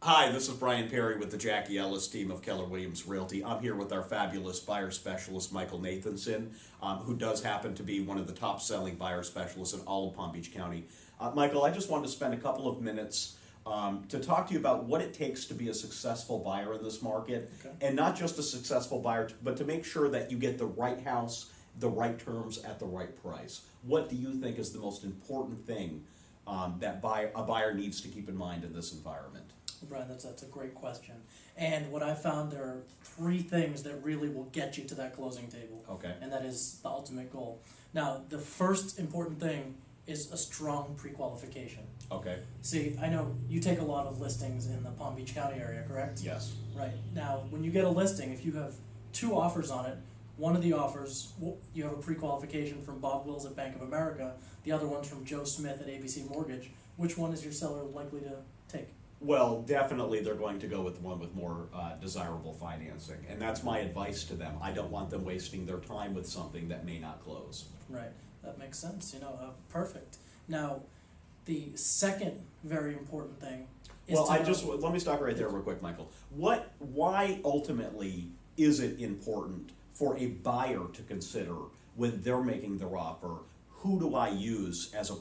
Hi, this is Brian Perry with the Jackie Ellis team of Keller Williams Realty. I'm here with our fabulous buyer specialist, Michael Nathanson, who does happen to be one of the top selling buyer specialists in all of Palm Beach County. Michael, I just wanted to spend a couple of minutes to talk to you about what it takes to be a successful buyer in this market. Okay. And not just a successful buyer, but to make sure that you get the right house, the right terms at the right price. What do you think is the most important thing that a buyer needs to keep in mind in this environment? Brian, that's a great question. And what I found, there are three things that really will get you to that closing table. Okay. And that is the ultimate goal. Now, the first important thing is a strong pre-qualification. Okay. See, I know you take a lot of listings in the Palm Beach County area, correct? Yes. Right. Now, when you get a listing, if you have two offers on it, one of the offers, you have a pre-qualification from Bob Wills at Bank of America, the other one's from Joe Smith at ABC Mortgage. Which one is your seller likely to take? Well, definitely they're going to go with the one with more desirable financing. And that's my advice to them. I don't want them wasting their time with something that may not close. Right, that makes sense, perfect. Now, the second very important thing is let me stop right there real quick, Michael. Why ultimately is it important for a buyer to consider when they're making their offer, who do I use as a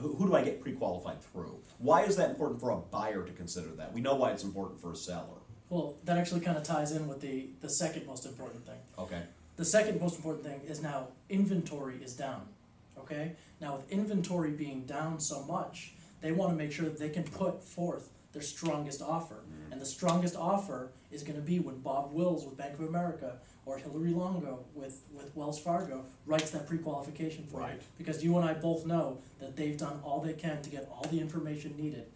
who do I get pre-qualified through? Why is that important for a buyer to consider that? We know why it's important for a seller. Well, that actually kind of ties in with the second most important thing. Okay. The second most important thing is now inventory is down, okay? Now with inventory being down so much, they want to make sure that they can put forth their strongest offer. Mm-hmm. And the strongest offer is going to be when Bob Wills with Bank of America or Hillary Longo with Wells Fargo writes that pre-qualification for right. you. Because you and I both know that they've done all they can to get all the information needed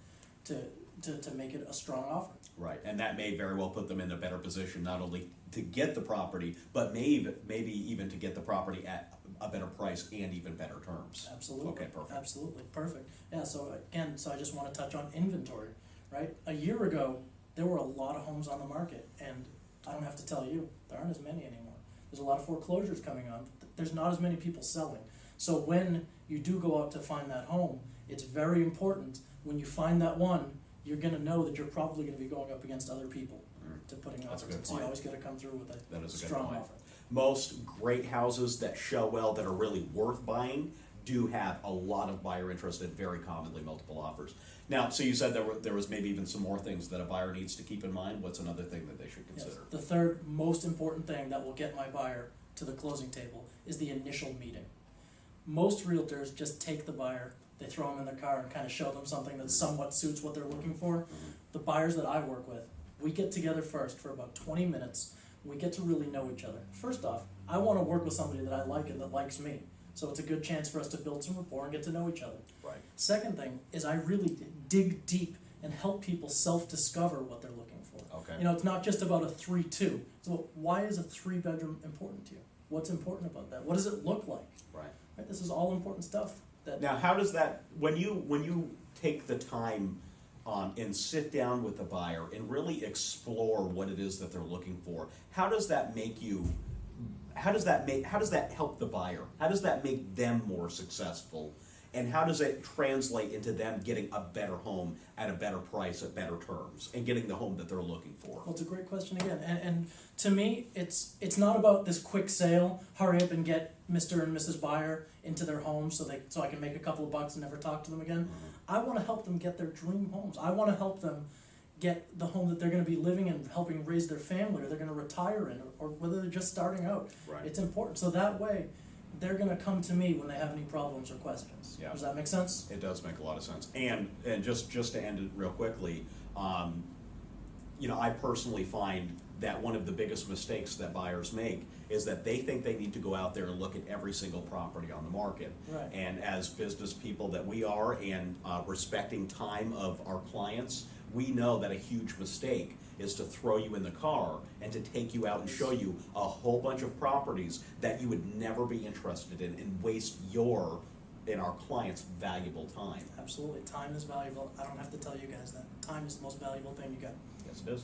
to make it a strong offer. Right, and that may very well put them in a better position not only to get the property, but maybe even to get the property at a better price and even better terms. Absolutely. Okay, perfect. Absolutely, perfect. Yeah, so again, I just want to touch on inventory, right? A year ago, there were a lot of homes on the market, and I don't have to tell you, there aren't as many anymore. There's a lot of foreclosures coming on. There's not as many people selling. So when you do go out to find that home, it's very important when you find that one, you're going to know that you're probably going to be going up against other people to putting That's offers. a good So point. you always got to come through with That is a strong good point. offer. Most great houses that show well, that are really worth buying, do have a lot of buyer interest and very commonly multiple offers. Now, so you said there was maybe even some more things that a buyer needs to keep in mind. What's another thing that they should Yes. consider? The third most important thing that will get my buyer to the closing table is the initial meeting. Most realtors just take the buyer, they throw them in the car and kind of show them something that somewhat suits what they're looking for. The buyers that I work with, we get together first for about 20 minutes. We get to really know each other. First off, I want to work with somebody that I like and that likes me. So it's a good chance for us to build some rapport and get to know each other. Right. Second thing is I really dig deep and help people self-discover what they're looking for. Okay. It's not just about a 3-2. So why is a 3-bedroom important to you? What's important about that? What does it look like? Right. Right? This is all important stuff. Now, how does that, when you take the time and sit down with the buyer and really explore what it is that they're looking for, how does that help the buyer? How does that make them more successful? And how does it translate into them getting a better home at a better price, at better terms, and getting the home that they're looking for? Well, it's a great question again. And to me, it's not about this quick sale, hurry up and get Mr. and Mrs. Buyer into their home so I can make a couple of bucks and never talk to them again. Mm-hmm. I want to help them get their dream homes. I want to help them get the home that they're going to be living in, helping raise their family, or they're going to retire in, or whether they're just starting out. Right. It's important. So that way, they're going to come to me when they have any problems or questions. Yeah. Does that make sense? It does make a lot of sense. And just to end it real quickly, I personally find that one of the biggest mistakes that buyers make is that they think they need to go out there and look at every single property on the market. Right. And as business people that we are, and respecting time of our clients, we know that a huge mistake is to throw you in the car and to take you out and show you a whole bunch of properties that you would never be interested in and waste your and our clients' valuable time. Absolutely. Time is valuable. I don't have to tell you guys that. Time is the most valuable thing you got. Yes, it is.